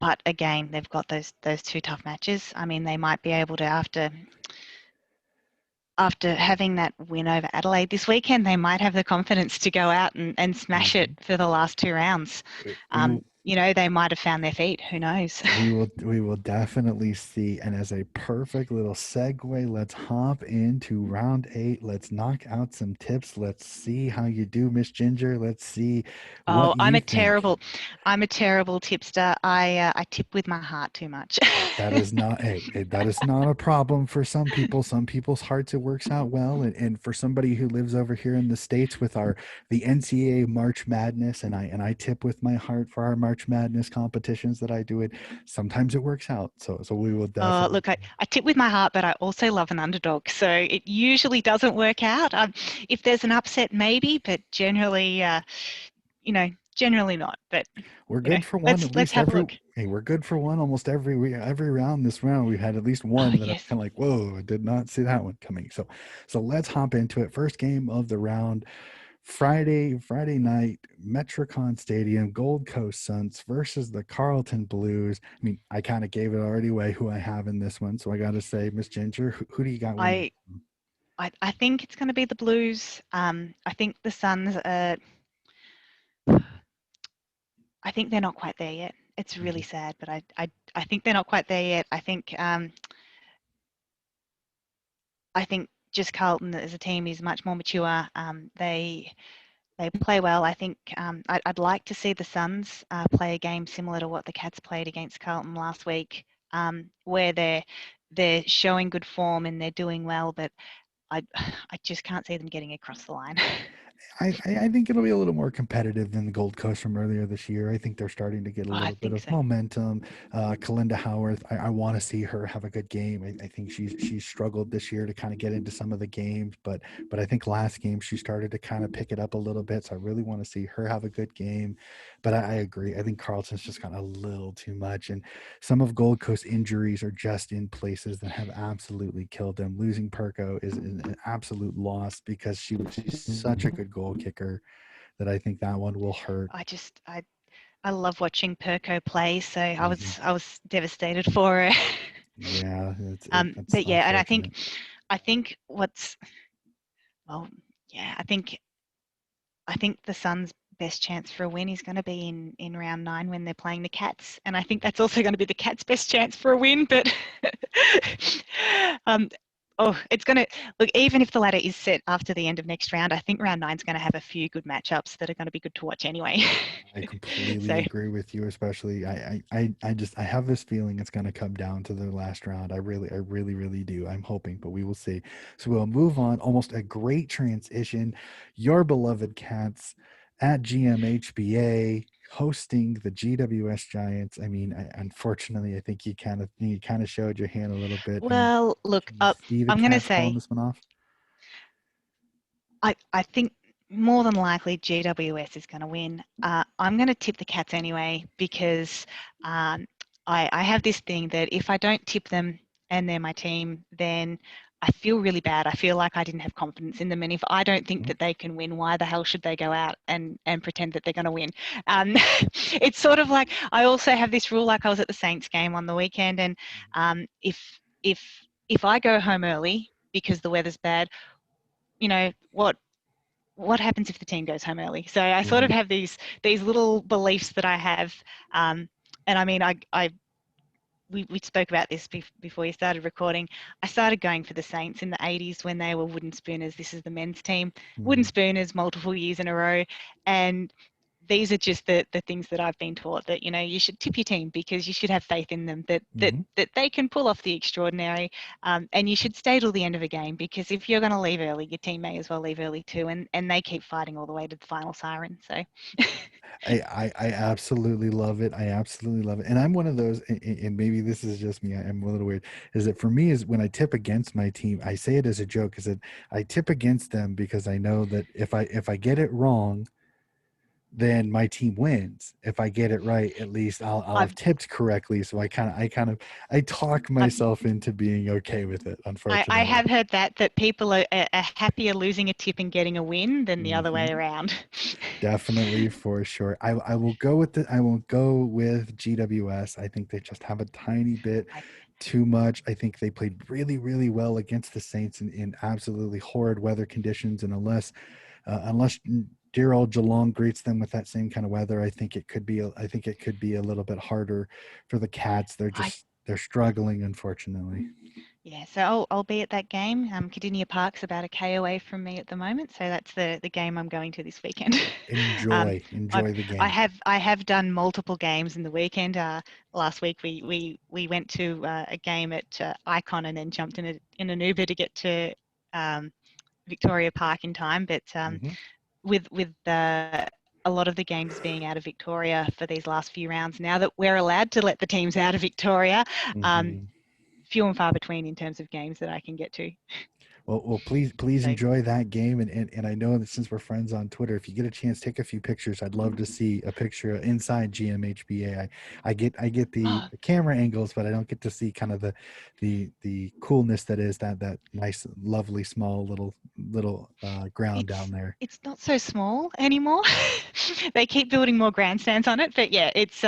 but again, they've got those two tough matches. I mean, they might be able to, after having that win over Adelaide this weekend, they might have the confidence to go out and smash it for the last 2 rounds. We They might have found their feet. Who knows? we will definitely see. And as a perfect little segue, let's hop into round 8. Let's knock out some tips. Let's see how you do, Miss Ginger. Let's see what Oh, you think. I'm a terrible tipster. I tip with my heart too much. That is not that is not a problem for some people. Some people's hearts it works out well, and for somebody who lives over here in the States with the NCAA March Madness, and I tip with my heart for our March Madness competitions that I do it. Sometimes it works out, so we will definitely. Look, I tip with my heart, but I also love an underdog. So it usually doesn't work out. If there's an upset, maybe, but generally, generally not. But We're good for one at let's least have a every. look. Hey, we're good for one almost every round. This round we've had at least Oh one that I'm yes. kind of like, whoa, I did not see that one coming. So let's hop into it. First game of the round. Friday night, Metricon Stadium, Gold Coast Suns versus the Carlton Blues. I mean, I kind of gave it already away who I have in this one, so I got to say, Miss Ginger, who do you got winning? I I think it's going to be the Blues. I think the Suns. I think they're not quite there yet. It's really Mhm. sad, but I think they're not quite there yet. I think just Carlton as a team is much more mature. They play well. I think I'd like to see the Suns play a game similar to what the Cats played against Carlton last week, where they're showing good form and they're doing well, but I just can't see them getting across the line. I think it'll be a little more competitive than the Gold Coast from earlier this year. I think they're starting to get a I little bit think of so. momentum. Kalinda Howard, I want to see her have a good game. I think she's struggled this year to kind of get into some of the games, but I think last game she started to kind of pick it up a little bit. So I really want to see her have a good game. But I agree. I think Carlton's just got a little too much, and some of Gold Coast injuries are just in places that have absolutely killed them. Losing Perko is an absolute loss because she's such a good goal kicker that I think that one will hurt. I love watching Perko play, so Mhm. I was devastated for her. Yeah, it's But yeah, and unfortunate. I think what's well, yeah, I think the Suns' best chance for a win is going to be in round 9 when they're playing the Cats, and I think that's also going to be the Cats' best chance for a win. But um, it's going to look, even if the ladder is set after the end of next round, I think round 9 is going to have a few good matchups that are going to be good to watch anyway. I completely So agree with you, especially I have this feeling it's going to come down to the last round. I really do. I'm hoping, but we will see. So we'll move on. Almost a great transition. Your beloved Cats at GMHBA hosting the GWS Giants. I mean, unfortunately, I think you kind of showed your hand a little bit. I mean, well, look, can you see the I'm going to Cats pulling say this one off? I think more than likely GWS is going to win. I'm going to tip the Cats anyway because um, I have this thing that if I don't tip them and they're my team, then I feel really bad. I feel like I didn't have confidence in them. And if I don't think Mhm. that they can win, why the hell should they go out and pretend that they're going to win? Um, it's sort of like I also have this rule, like I was at the Saints game on the weekend, and if if I go home early because the weather's bad, what happens if the team goes home early? So I sort of Mhm. have these little beliefs that I have, and I mean we spoke about this before you started recording. I started going for the Saints in the 80s when they were wooden spooners. This is the men's team, wooden Mhm. spooners multiple years in a row, and these are just the things that I've been taught that you should tip your team because you should have faith in them Mhm. that they can pull off the extraordinary, and you should stay till the end of a game because if you're going to leave early, your team may as well leave early too, and they keep fighting all the way to the final siren. So I absolutely love it. I absolutely love it. And I'm one of those, and maybe this is just me, I'm a little weird, is that for me is when I tip against my team, I say it as a joke, is that I tip against them because I know that if I get it wrong, then my team wins. If I get it right, at least I'll I've, have tipped correctly. So I talk I've myself into being okay with it, I unfortunately. have heard that people are happier losing a tip and getting a win than the other way Hmm. around. Definitely, for sure. I will go with I will go with GWS. I think they just have a tiny bit I, too much. I think they played really, really well against the Saints in absolutely horrid weather conditions, and unless dear old Geelong greets them with that same kind of weather, I think it could be I think it could be a little bit harder for the Cats. I They're struggling, unfortunately. Yeah, so I'll be at that game. Cardinia Park's about a K away from me at the moment, so that's the game I'm going to this weekend. um, I've Enjoy the I game. have done multiple games in the weekend. Last week we went to a game at Icon and then jumped in an Uber to get to um, Victoria Park in time. But Hmm. with a lot of the games being out of Victoria for these last few rounds, now that we're allowed to let the teams out of Victoria, um, Hmm. few and far between in terms of games that I can get to. Well, please So, enjoy that game, and I know that since we're friends on Twitter, if you get a chance, take a few pictures. I'd love to see a picture inside GMHBA. I get the oh, camera angles, but I don't get to see kind of the coolness that is that nice, lovely, small little ground down there. it's not so small anymore. They keep building more grandstands on it, but yeah, it's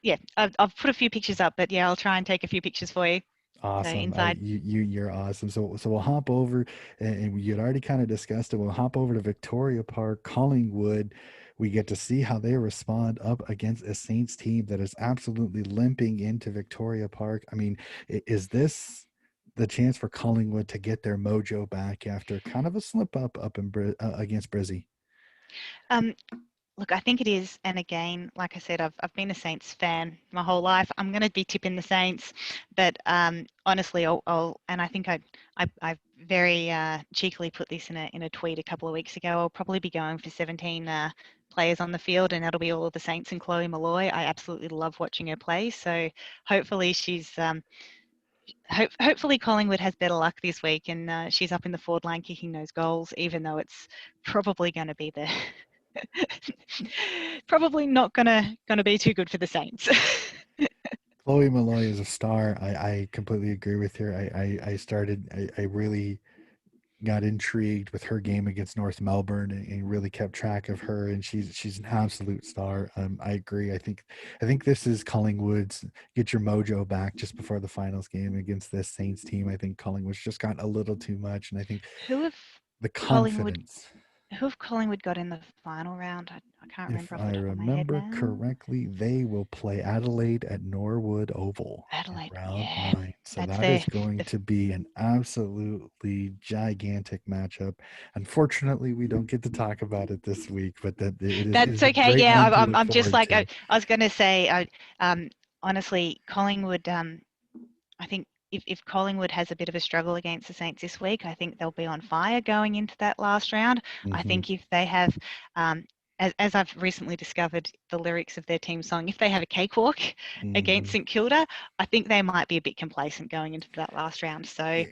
yeah. I've put a few pictures up, but yeah, I'll try and take a few pictures for you. So Awesome. inside, You're awesome. So we'll hop over, and you had already kind of discussed it. We'll hop over to Victoria Park, Collingwood. We get to see how they respond up against a Saints team that is absolutely limping into Victoria Park. I mean, is this the chance for Collingwood to get their mojo back after kind of a slip up in against Brizzy? um, look, I think it is. And again, like I said, I've been a Saints fan my whole life. I'm going to be tipping the Saints, but honestly, and I think I very cheekily put this in a tweet a couple of weeks ago. I'll probably be going for 17 players on the field, and that'll be all of the Saints and Chloe Malloy. I absolutely love watching her play. So hopefully hopefully Collingwood has better luck this week, and she's up in the forward line kicking those goals, even though it's probably going to be the probably not gonna be too good for the Saints. Chloe Malloy is a star. I completely agree with her. I really got intrigued with her game against North Melbourne, and really kept track of her, and she's an absolute star. I agree. I think this is Collingwood's get your mojo back just before the finals game against this Saints team. I think Collingwood's just got a little too much, and I think who have the Collingwood confidence. who have Collingwood got in the final round? I can't If remember off I the top of my head remember now. correctly, they will play Adelaide at Norwood Oval in Adelaide, round yeah, 9. So that's that is their. going The, to be an absolutely gigantic matchup. Unfortunately, we don't get to talk about it this week, but it that's is a okay. great Yeah, one to look I'm just forward like to. I was gonna say. Um, honestly, Collingwood. I think if Collingwood has a bit of a struggle against the Saints this week, I think they'll be on fire going into that last round. I Hmm. think if they have, um, as I've recently discovered the lyrics of their team song, if they have a cakewalk against Hmm. St Kilda, I think they might be a bit complacent going into that last round. So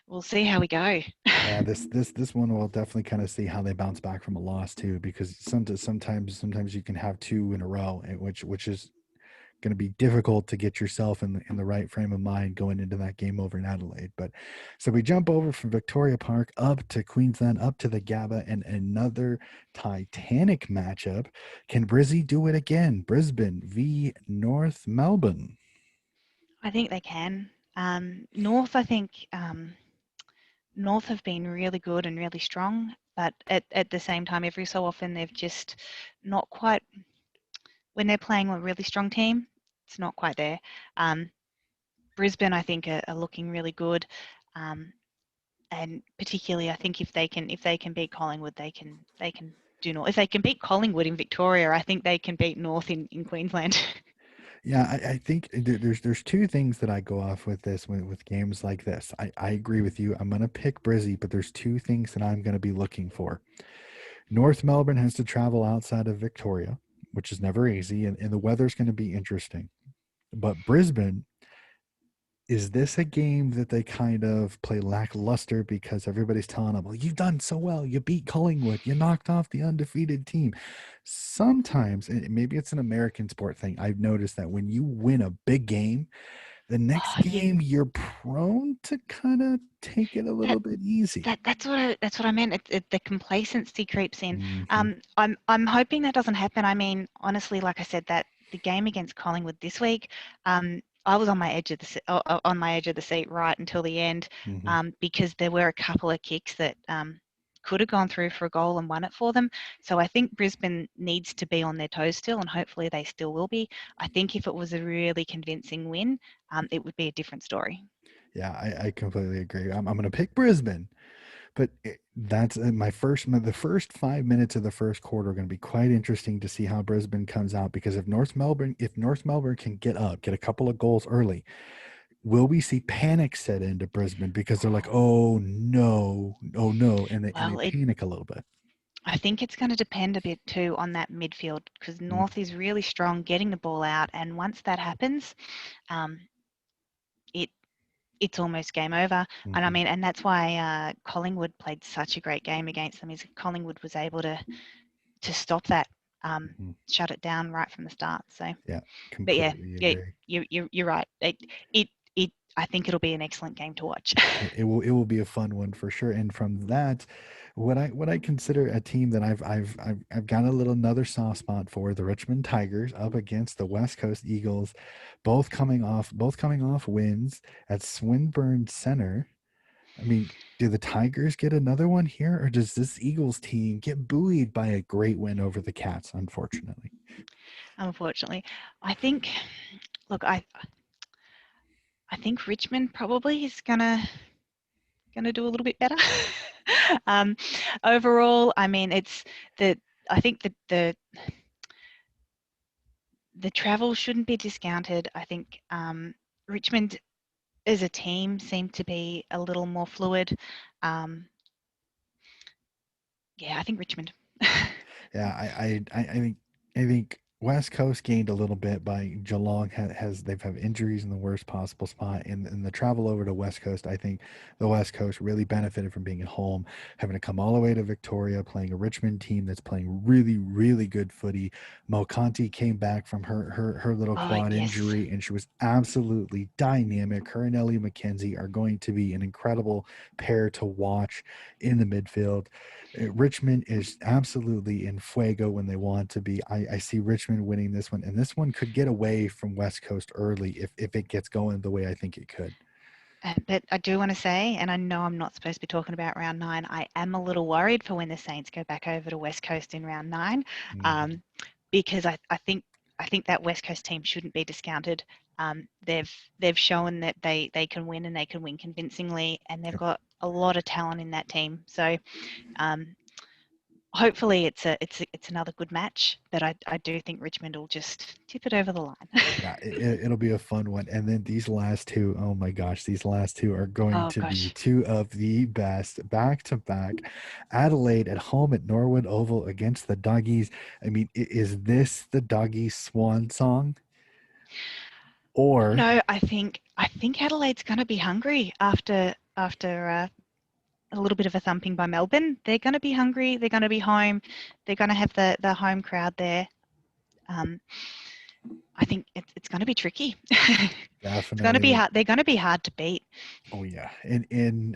we'll see how we go. Yeah, this one will definitely kind of see how they bounce back from a loss too, because sometimes you can have two in a row, which is going to be difficult to get yourself in the right frame of mind going into that game over in Adelaide. But so we jump over from Victoria Park up to Queensland, up to the Gabba, and another titanic matchup. Can Brizzy do it again? Brisbane v North Melbourne. I think they can. North, I think North have been really good and really strong, but at the same time, every so often they've just not quite when they're playing a really strong team, it's not quite there. Um, Brisbane, I think, are looking really good, um, and particularly, I think if they can beat Collingwood, they can do North. If they can beat Collingwood in Victoria, I think they can beat North in Queensland. Yeah, I think there's two things that I go off with this with games like this. I agree with you. I'm gonna pick Brizzy, but there's two things that I'm gonna be looking for. North Melbourne has to travel outside of Victoria, which is never easy, and the weather's going to be interesting. But Brisbane is this a game that they kind of play lackluster because everybody's telling them, well, you've done so well. You beat Collingwood. You knocked off the undefeated team. Sometimes, and maybe it's an American sport thing, I've noticed that when you win a big game, the next Oh, you game you're prone to kind of take it a that little bit easy. that's what I meant. The complacency creeps in. Hmm. I'm hoping that doesn't happen. I mean, honestly, like I said, that the game against Collingwood this week, I was on my edge of on my edge of the seat right until the end, Hmm. because there were a couple of kicks that could have gone through for a goal and won it for them. So I think Brisbane needs to be on their toes still, and hopefully they still will be. I think if it was a really convincing win, it would be a different story. Yeah, I completely agree. I'm going to pick Brisbane. But that's the first 5 minutes of the first quarter are going to be quite interesting to see how Brisbane comes out, because if North Melbourne can get a couple of goals early, will we see panic set into Brisbane because they're like, oh no, and they Well, panic a little bit. I think it's going to depend a bit too on that midfield, because Mm, North is really strong getting the ball out, and once that happens, um, it it's almost game over. And I mhm, mean, and that's why Collingwood played such a great game against them. Is Collingwood was able to stop that, mhm. shut it down right from the start. So, Yeah, but yeah, completely yeah, agree. you're right. It I think it'll be an excellent game to watch. It will be a fun one for sure. And from that, what I consider a team that I've got a little another soft spot for, the Richmond Tigers up against the West Coast Eagles, both coming off wins at Swinburne Center. I mean, do the Tigers get another one here, or does this Eagles team get buoyed by a great win over the Cats? Unfortunately. Unfortunately, I think. Look, I think Richmond probably is gonna do a little bit better. um, Overall, I mean, it's the I think the travel shouldn't be discounted. I think Richmond as a team seem to be a little more fluid. Um, yeah, I think Richmond. Yeah, I think West Coast gained a little bit by Geelong they've have injuries in the worst possible spot, and the travel over to West Coast. I think the West Coast really benefited from being at home, having to come all the way to Victoria, playing a Richmond team that's playing really really good footy. Mo Conti came back from her little Oh quad yes, injury, and she was absolutely dynamic. Her and Ellie McKenzie are going to be an incredible pair to watch in the midfield. Richmond is absolutely in fuego when they want to be. I see Richmond winning this one, and this one could get away from West Coast early if it gets going the way I think it could. but I do want to say, and I know I'm not supposed to be talking about round nine. I am a little worried for when the Saints go back over to West Coast in round nine, Mhm. um, because I think that West Coast team shouldn't be discounted. They've shown that they can win, and they can win convincingly, and they've Yep. got a lot of talent in that team. So um, hopefully it's another good match, but I do think Richmond will just tip it over the line. Yeah, it'll be a fun one. And then these last two, oh my gosh, these last two are going Oh to be gosh. two of the best back to back. Adelaide at home at Norwood Oval against the Doggies. I mean, is this the Doggies' swan song? Or No, I think Adelaide's going to be hungry after a little bit of a thumping by Melbourne. They're going to be hungry. They're going to be home. They're going to have the home crowd there. Um, I think it's going to be tricky. It's going to be definitely. hard. They're going to be hard to beat. Oh yeah, and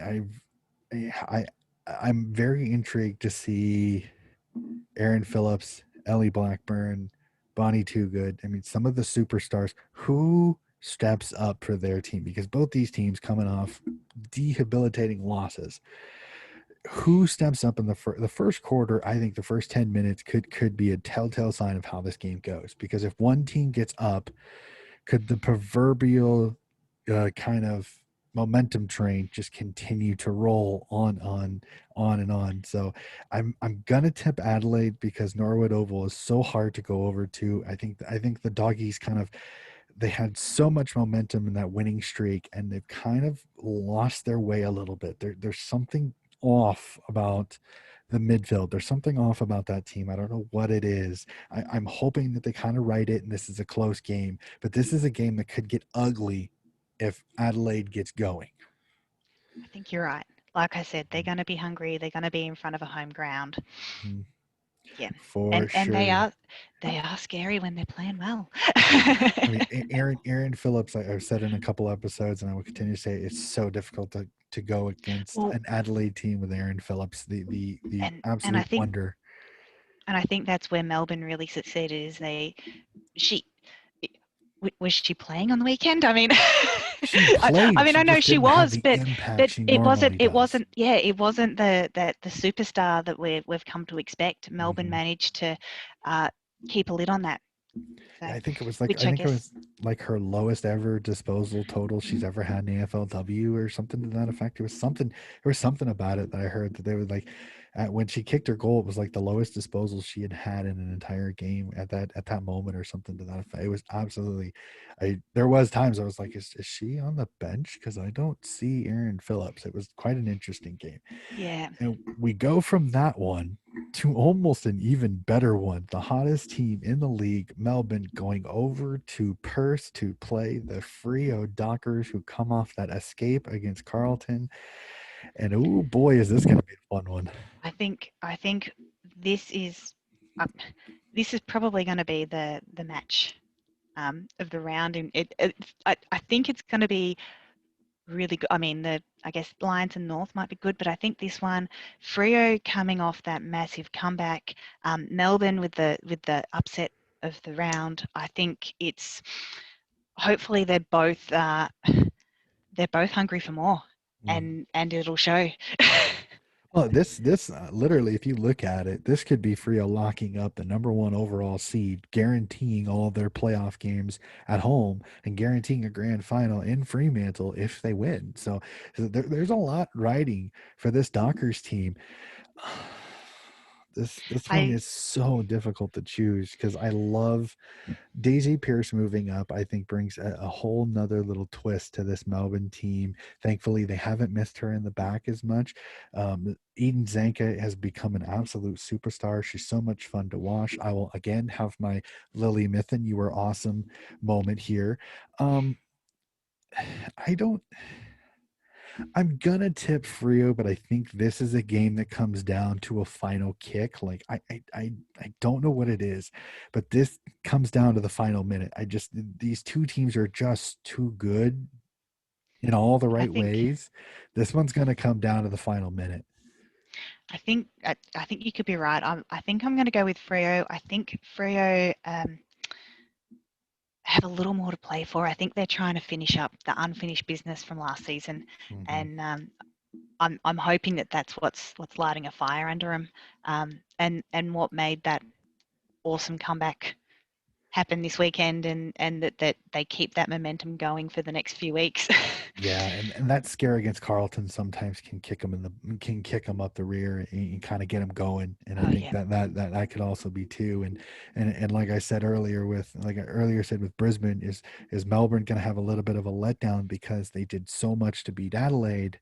I I'm very intrigued to see Aaron Phillips, Ellie Blackburn, Bonnie Too Good. I mean, some of the superstars who steps up for their team, because both these teams coming off debilitating losses. Who steps up in the first quarter? I think the first 10 minutes could be a telltale sign of how this game goes, because if one team gets up, could the proverbial kind of momentum train just continue to roll on and on. So I'm gonna tip Adelaide because Norwood Oval is so hard to go over to. I think the doggies kind of, they had so much momentum in that winning streak, and they've kind of lost their way a little bit. There's something off about the midfield. There's something off about that team. I don't know what it is. I'm hoping that they kind of right it and this is a close game, but this is a game that could get ugly if Adelaide gets going. I think you're right. Like I said, they're going to be hungry. They're going to be in front of a home ground. Mhm. Yeah, For and sure. they are scary when they're playing well. I mean, Aaron Phillips, I've said in a couple episodes, and I will continue to say it's so difficult to go against Well, an Adelaide team with Aaron Phillips, the and absolute wonder. I think that's where Melbourne really succeeded. Is she was she playing on the weekend? I mean, She I played, mean, she I know just she didn't have was, the but impact she it normally does. wasn't the superstar that we've come to expect. Melbourne Mhm. managed to keep a lid on that. So, Yeah, I think which I I think it guess, was like her lowest ever disposal total she's ever had in AFLW or something to that effect. There was something about it that I heard that they would like when she kicked her goal, it was like the lowest disposal she had had in an entire game at that moment or something to that effect. It was absolutely there was times I was like, is she on the bench? Because I don't see Aaron Phillips. It was quite an interesting game. yeah. And we go from that one to almost an even better one. The hottest team in the league, Melbourne, going over to Perth to play the Freo Dockers, who come off that escape against Carlton. And oh boy, is this going to be a fun one. I think this is uh, this is probably going to be the match of the round. And I think it's going to be really good. I mean, I guess Lions and North might be good, but I think this one, Freo coming off that massive comeback, Melbourne with the upset of the round. I think it's hopefully they're both hungry for more, Mm. and it'll show. Well, this literally, if you look at it, this could be Frio locking up the number one overall seed, guaranteeing all of their playoff games at home and guaranteeing a grand final in Fremantle if they win. So there's a lot riding for this Dockers team. This one I is so difficult to choose because I love Daisy Pierce moving up. I think brings a whole nother little twist to this Melbourne team. Thankfully, they haven't missed her in the back as much. Eden Zanka has become an absolute superstar. She's so much fun to watch. I will again have my Lily Mithen, you were awesome moment here. Um, I don't. I'm gonna tip Frio, but I think this is a game that comes down to a final kick. Like I don't know what it is, but this comes down to the final minute. These two teams are just too good in all the I right think ways. This one's gonna come down to the final minute. I think you could be right. I think I'm going to go with Freo. I think Freo have a little more to play for. I think they're trying to finish up the unfinished business from last season, Mhm. and I'm hoping that that's what's lighting a fire under them, and what made that awesome comeback happen this weekend, and that they keep that momentum going for the next few weeks. Yeah, and that scare against Carlton sometimes can kick them up the rear and kind of get them going. And I Oh think yeah. that could also be too. And like I said earlier with Brisbane, is Melbourne going to have a little bit of a letdown because they did so much to beat Adelaide.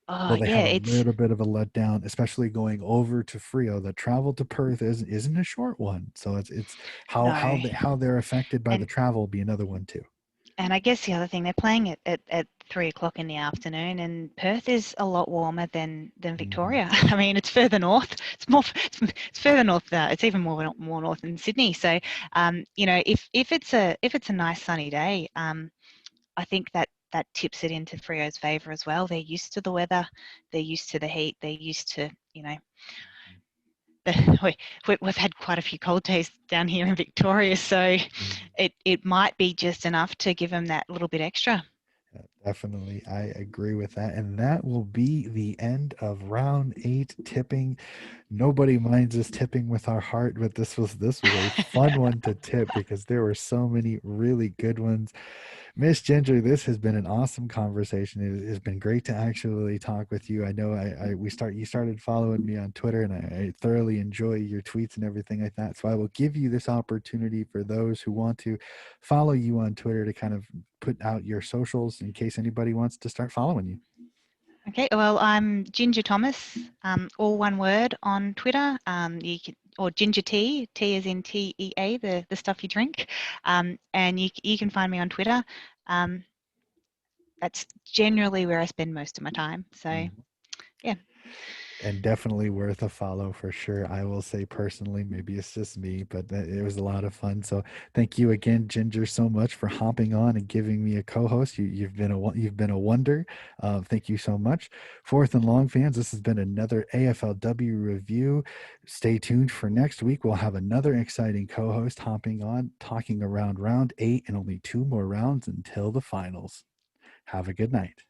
Oh Will they yeah. have a It's little bit of a letdown, especially going over to Frio? The travel to Perth isn't a short one, so it's no, how they're affected by the and travel will be another one too. And I guess the other thing, they're playing at 3 o'clock in the afternoon, and Perth is a lot warmer than Mhm. Victoria. I mean, it's further north. It's further north. It's even more north than Sydney. So, if it's a nice sunny day, I think that tips it into Freo's favour as well. They're used to the weather. They're used to the heat. They're used to we've had quite a few cold days down here in Victoria, so Mhm. it might be just enough to give them that little bit extra. Definitely, I agree with that, and that will be the end of round 8 tipping. Nobody minds us tipping with our heart, but this was a fun one to tip because there were so many really good ones. Miss Ginger, this has been an awesome conversation. It has been great to actually talk with you. I know you started following me on Twitter, and I thoroughly enjoy your tweets and everything like that. So I will give you this opportunity for those who want to follow you on Twitter to kind of put out your socials in case anybody wants to start following you. Okay, well, I'm Ginger Thomas, all one word on Twitter. Or Ginger Tea, tea as in TEA, the stuff you drink. And you can find me on Twitter. Um, that's generally where I spend most of my time. So, yeah. And definitely worth a follow for sure. I will say personally, maybe it's just me, but it was a lot of fun. So thank you again, Ginger, so much for hopping on and giving me a co-host. You've been a wonder. Thank you so much. Fourth and Long fans, this has been another AFLW review. Stay tuned for next week. We'll have another exciting co-host hopping on, talking around round 8 and only 2 more rounds until the finals. Have a good night.